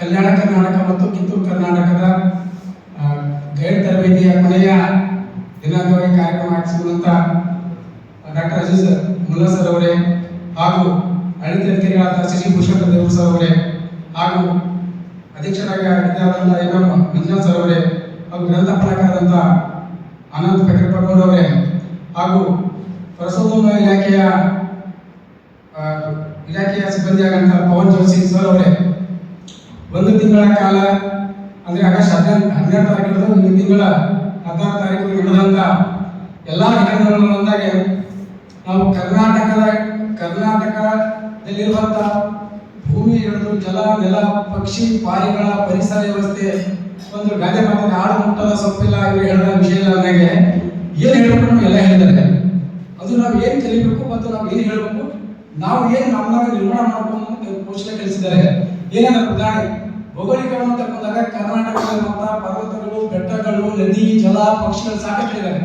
ಕಲ್ಯಾಣ ಕರ್ನಾಟಕ ಮತ್ತು ಕಿತ್ತೂರು ಕರ್ನಾಟಕದ ಗೈಡ್ ತರಬೇತಿಯ ಕೊನೆಯ ದಿನಾಂಕವಾಗಿ ಕಾರ್ಯಕ್ರಮ ಆಯೋಜಿಸಿರುವಂತ ಡಾಕ್ಟರ್ ಅಜೀಜ್ ಮುಲ್ಲಾ ಸರ್ ಅವರೇ ಹಾಗೂ ಆಡಳಿತ ಅಧಿಕಾರಿಗಳಾದ ಶಶಿಭೂಷಣ್ ದೇವರು ಸರ್ ಅವರೇ ಹಾಗೂ ಅಧ್ಯಕ್ಷರಾಗಿ ಆಗಿದ್ದಾದಂತಹ ಎಂ ಮಂಜುನಾಥ್ ಸರ್ ಅವರೇ ಹಾಗೂ ಗ್ರಂಥಪಾಲಕರಾದಂಥ ಆನಂದ್ ಪೆಕರ್ಪಗೌಡ್ ಅವರೇ ಹಾಗೂ ಪ್ರಸೋದೋನ್ಮಯ ಇಲಾಖೆಯ ಸಿಬ್ಬಂದಿಯಾದಂತಹ ಪವನ್ ಜೋಶಿ ಸರ್ ಅವರೇ ಒಂದು ತಿಂಗಳ ಕಾಲ ಅಂದರೆ ಆಗಸ್ಟ್ 12 ತಾರೀಕು ಈ ತಿಂಗಳ 16 ತಾರೀಕು ನಡೆದಂತ ಎಲ್ಲ ಘಟನೆಗಳೊಂದಾಗೆ ನಾವು ಕರ್ನಾಟಕದಲ್ಲಿರುವಂತಹ ಭೂಮಿ ಹಿಡಿದು ಜಲ ನೆಲ ಪಕ್ಷಿ ಪಾರಿಗಳ ಪರಿಸರ ವ್ಯವಸ್ಥೆ ಒಂದು ಗಾದೆ ಮಾತಿನ ಆಡು ಮುಟ್ಟದ ಸೊಪ್ಪಿಲ್ಲ ಇವರು ಹೇಳಿದ ವಿಷಯ ನನಗೆ ಏನು ಹೇಳಬೇಕು ನಾವು ಎಲ್ಲ ಹೇಳಿದ್ದಾರೆ. ಅದು ನಾವು ಏನು ಕಲಿಬೇಕು ಮತ್ತು ನಾವು ಏನು ಹೇಳಬೇಕು, ನಾವು ಏನು ನಮ್ಮನ್ನ ನಿರ್ಮಾಣ ಮಾಡಬೇಕು ಅಂತ ಪೋಷಣೆ ಕಲಿಸಿದ್ದಾರೆ. ಏನಾದ್ರು ಉದಾಹರಣೆ ಭೌಗೋಳಿಕವನ್ನು ತಗೊಂಡಾಗ ಕರ್ನಾಟಕದಲ್ಲಿರುವಂತಹ ಪರ್ವತಗಳು, ಬೆಟ್ಟಗಳು, ನದಿ, ಜಲ, ಪಕ್ಷಿಗಳು ಸಾಕಷ್ಟು ಇದ್ದಾರೆ.